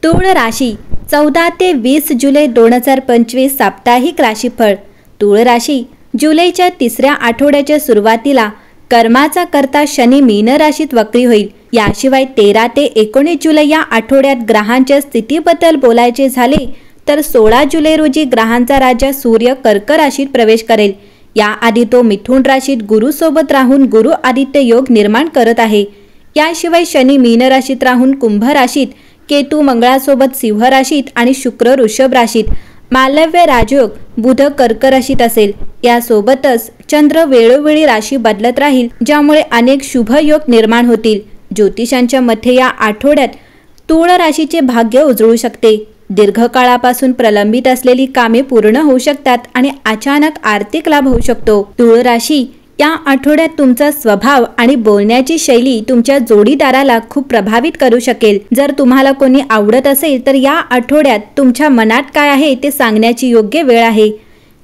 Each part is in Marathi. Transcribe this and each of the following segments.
तुळ राशी 14 ते 20 जुलै 2025 साप्ताहिक राशीफळ। तुळ राशी जुलैच्या तिसऱ्या आठवड्याच्या सुरुवातीला कर्माचा कर्ता शनी मीन राशीत वक्री होईल। याशिवाय 13 ते 19 जुलै या आठवड्यात ग्रहांच्या स्थितीबद्दल बोलायचे झाले तर 16 जुलै रोजी ग्रहांचा राजा सूर्य कर्क राशीत प्रवेश करेल। याआधी तो मिथुन राशीत गुरु सोबत राहून गुरु आदित्य योग निर्माण करत आहे। याशिवाय शनी मीन राशीत राहून कुंभ राशीत, केतू मंगळासोबत सिंह राशीत आणि शुक्र वृषभ राशीत, मालव्य राजयोग बुध कर्क राशीत असेल। यासोबतच चंद्र वेळोवेळी राशी बदलत राहील, ज्यामुळे अनेक शुभ योग निर्माण होतील। ज्योतिषांच्या मते या आठवड्यात तुळ राशीचे भाग्य उजळू शकते। दीर्घकाळापासून प्रलंबित असलेली कामे पूर्ण होऊ शकतात आणि अचानक आर्थिक लाभ होऊ शकतो। तुळ राशी या आठवड्यात तुमचा स्वभाव आणि बोलण्याची शैली तुमच्या जोडीदाराला खूप प्रभावित करू शकेल। जर तुम्हाला कोणी आवडत असेल तर या आठवड्यात तुमच्या मनात काय आहे ते सांगण्याची योग्य वेळ आहे।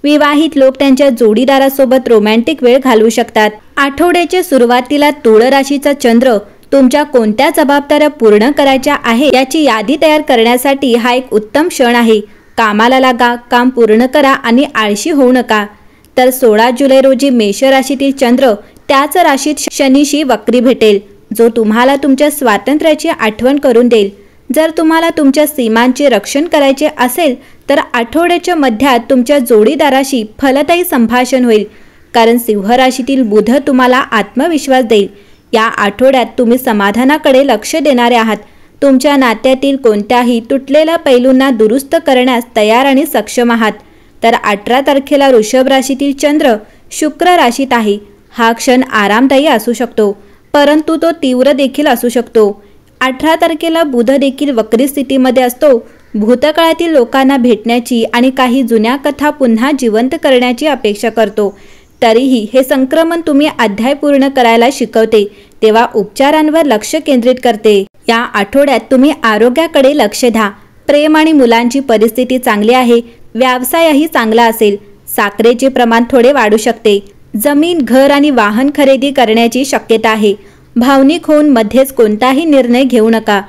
विवाहित लोक त्यांच्या जोडीदारासोबत रोमॅन्टिक वेळ घालवू शकतात। आठवड्याच्या सुरुवातीला तुळ राशीचा चंद्र तुमच्या कोणत्या जबाबदाऱ्या पूर्ण करायच्या आहे याची यादी तयार करण्यासाठी हा एक उत्तम क्षण आहे। कामाला लागा, काम पूर्ण करा आणि आळशी होऊ नका। तर 16 जुलै रोजी मेष राशीतील चंद्र त्याच राशीत शनीशी वक्री भेटेल, जो तुम्हाला तुमच्या स्वातंत्र्याची आठवण करून देईल। जर तुम्हाला तुमच्या सीमांचे रक्षण करायचे असेल तर आठवड्याच्या मध्यात तुमच्या जोडीदाराशी फलदायी संभाषण होईल, कारण सिंह राशीतील बुध तुम्हाला आत्मविश्वास देईल। या आठवड्यात तुम्ही समाधानाकडे लक्ष देणारे आहात। तुमच्या नात्यातील कोणत्याही तुटलेल्या पैलूंना दुरुस्त करण्यास तयार आणि सक्षम आहात। तर 18 तारखेला वृषभ राशीतील चंद्र शुक्र राशीत आहे। हा क्षण आरामदायी असू शकतो, परंतु तो तीव्र देखील असू शकतो। 18 तारखेला बुध देखील वक्री स्थितीमध्ये असतो। भूतकाळातील लोकांना भेटण्याची आणि काही जुन्या कथा पुन्हा जिवंत करण्याची अपेक्षा करतो। तरीही हे संक्रमण तुम्ही अध्याय पूर्ण करायला शिकवते, तेव्हा उपचारांवर लक्ष केंद्रित करते। या आठवड्यात तुम्ही आरोग्याकडे लक्ष द्या। प्रेम आणि मुलांची परिस्थिती चांगली आहे। व्यवसायही चांगला असेल। साखरेचे प्रमाण थोडे वाढू शकते। जमीन, घर आणि वाहन खरेदी करण्याची शक्यता आहे। भावनिक होऊन मध्येच कोणताही निर्णय घेऊ नका।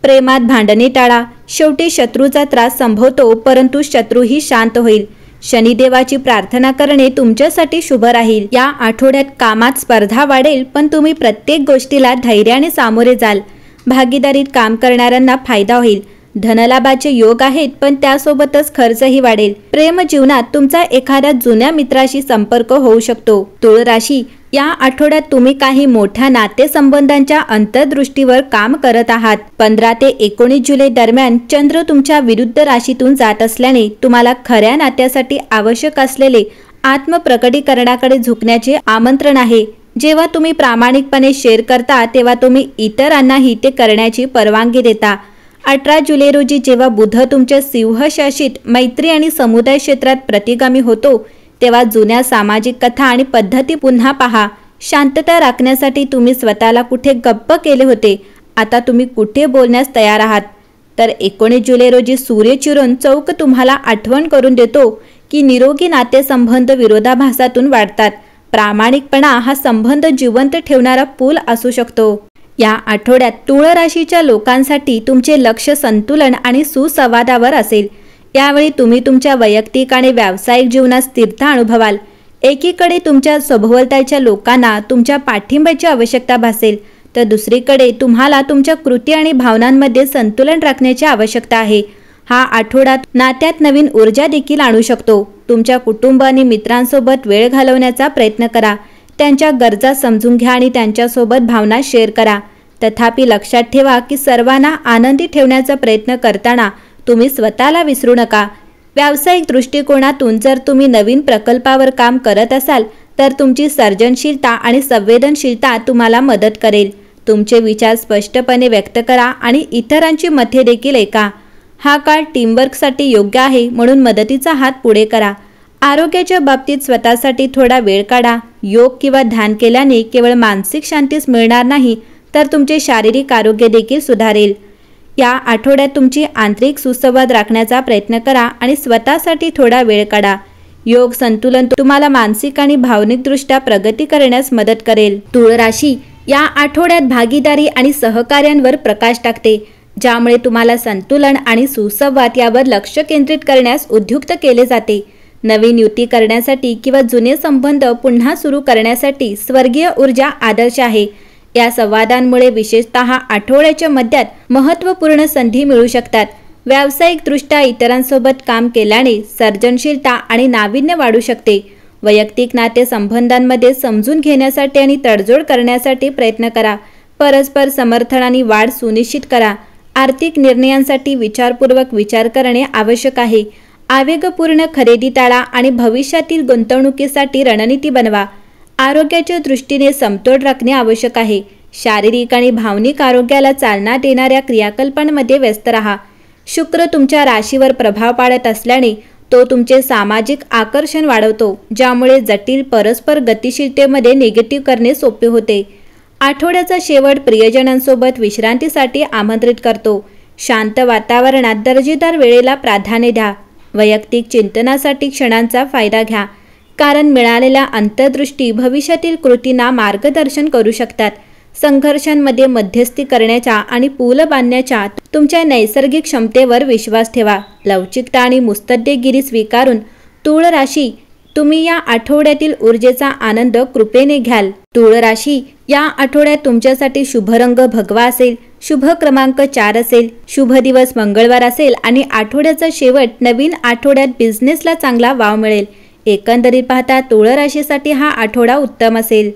प्रेमात भांडणे टाळा। शेवटी शत्रूचा त्रास संभवतो, परंतु शत्रूही शांत होईल। शनिदेवाची प्रार्थना करणे तुमच्यासाठी शुभ राहील। या आठवड्यात कामात स्पर्धा वाढेल, पण तुम्ही प्रत्येक गोष्टीला धैर्याने सामोरे जाल। भागीदारीत काम करणाऱ्यांना फायदा होईल। धनलाभाचे योग आहेत, पण त्यासोबतच खर्चही वाढेल। प्रेम जीवनात तुमचा एखाद्या जुन्या मित्राशी संपर्क होऊ शकतो। तुळ राशी या आठवड्यात तुम्ही काही मोठ्या नातेसंबंधांच्या अंतर्दृष्टीवर काम करत आहात। 15 ते 19 जुलै दरम्यान चंद्र तुमच्या विरुद्ध राशीतून जात असल्याने तुम्हाला खऱ्या नात्यासाठी आवश्यक असलेले आत्मप्रकटीकरणाकडे झुकण्याचे आमंत्रण आहे। जेव्हा तुम्ही प्रामाणिकपणे शेअर करता, तेव्हा तुम्ही इतरांनाही ते करण्याची परवानगी देता। 18 जुलै रोजी जेव्हा बुध तुमच्या सिंह शासित मैत्री आणि समुदाय क्षेत्रात प्रतिगामी होतो, तेव्हा जुन्या सामाजिक कथा आणि पद्धती पुन्हा पहा। शांतता राखण्यासाठी तुम्ही स्वतःला कुठे गप्प केले होते, आता तुम्ही कुठे बोलण्यास तयार आहात। तर 19 जुलै रोजी सूर्य चिरून चौक तुम्हाला आठवण करून देतो की निरोगी नातेसंबंध विरोधाभासातून वाढतात। प्रामाणिकपणा हा संबंध जिवंत ठेवणारा पूल असू शकतो। या आठवड्यात तुळ राशीच्या लोकांसाठी तुमचे लक्ष संतुलन आणि सुसंवादावर असेल। यावेळी तुम्ही तुमच्या वैयक्तिक आणि व्यावसायिक जीवनात स्थिरता अनुभवाल। एकीकडे तुमच्या सभोवतालच्या लोकांना तुमच्या पाठिंब्याची आवश्यकता भासेल, तर दुसरीकडे तुम्हाला तुमच्या कृती आणि भावनांमध्ये संतुलन राखण्याची आवश्यकता आहे। हा आठवडा नात्यात नवीन ऊर्जा देखील आणू शकतो। तुमच्या कुटुंब आणि मित्रांसोबत वेळ घालवण्याचा प्रयत्न करा। त्यांच्या गरजा समजून घ्या आणि त्यांच्यासोबत भावना शेअर करा। तथापि लक्षात ठेवा की सर्वांना आनंदी ठेवण्याचा प्रयत्न करताना तुम्ही स्वतःला विसरू नका। व्यावसायिक दृष्टिकोनातून जर तुम्ही नवीन प्रकल्पावर काम करत असाल तर तुमची सर्जनशीलता आणि संवेदनशीलता तुम्हाला मदत करेल। तुमचे विचार स्पष्टपणे व्यक्त करा आणि इतरांची मते देखील ऐका। हा काळ टीमवर्कसाठी योग्य आहे, म्हणून मदतीचा हात पुढे करा। आरोग्याच्या बाबतीत स्वतःसाठी थोडा वेळ काढा। योग किंवा ध्यान केल्याने केवळ मानसिक शांतीच मिळणार नाही, तर तुमचे शारीरिक आरोग्य देखील सुधारेल। या आठवड्यात तुमची आंतरिक सुसंवाद राखण्याचा प्रयत्न करा आणि स्वतःसाठी थोडा वेळ काढा। योग संतुलन तुम्हाला मानसिक आणि भावनिकदृष्ट्या प्रगती करण्यास मदत करेल। तुळ राशी या आठवड्यात भागीदारी आणि सहकार्यांवर प्रकाश टाकते। ज्यामुळे तुम्हाला संतुलन आणि सुसंवाद यावर लक्ष केंद्रित करण्यास उद्युक्त केले जाते। नवीन युती करण्यासाठी किंवा जुने संबंध पुन्हा सुरू करण्यासाठी स्वर्गीय ऊर्जा आदर्श आहे। या संवादांमुळे विशेषतः आठवड्याच्या मध्यात महत्त्वपूर्ण संधी मिळू शकतात। व्यावसायिकदृष्ट्या इतरांसोबत काम केल्याने सर्जनशीलता आणि नाविन्य वाढू शकते। वैयक्तिक नातेसंबंधांमध्ये समजून घेण्यासाठी आणि तडजोड करण्यासाठी प्रयत्न करा। परस्पर समर्थन आणि वाढ सुनिश्चित करा। आर्थिक निर्णयांसाठी विचारपूर्वक विचार करणे आवश्यक आहे। आवेगपूर्ण खरेदी टाळा आणि भविष्यातील गुंतवणुकीसाठी रणनीती बनवा। आरोग्याच्या दृष्टीने समतोल राखणे आवश्यक आहे। शारीरिक आणि भावनिक आरोग्याला चालना देणाऱ्या क्रियाकल्पांमध्ये व्यस्त राहा। शुक्र तुमच्या राशीवर प्रभाव पाडत असल्याने तो तुमचे सामाजिक आकर्षण वाढवतो, ज्यामुळे जटिल परस्पर गतिशीलतेमध्ये निगेटिव्ह करणे सोपे होते। आठवड्याचा शेवट प्रियजनांसोबत विश्रांतीसाठी आमंत्रित करतो। शांत वातावरणात दर्जेदार वेळेला प्राधान्य द्या। वैयक्तिक चिंतनासाठी क्षणांचा फायदा घ्या, कारण मिळालेल्या अंतर्दृष्टी भविष्यातील कृतींना मार्गदर्शन करू शकतात। संघर्षांमध्ये मध्यस्थी करण्याच्या आणि पूल बांधण्याच्या तुमच्या नैसर्गिक क्षमतेवर विश्वास ठेवा। लवचिकता आणि मुत्सद्देगिरी स्वीकारून तुळ राशी तुम्ही या आठवड्यातील ऊर्जेचा आनंद कृपेने घ्याल। तुळ राशी या आठवड्यात तुमच्यासाठी शुभ रंग भगवा असेल, शुभ क्रमांक 4 असेल, शुभ दिवस मंगळवार असेल आणि आठवड्याचा शेवट नवीन आठवड्यात बिझनेसला चांगला वाव मिळेल। एकंदरीत पाहता तुळ राशीसाठी हा आठवडा उत्तम असेल।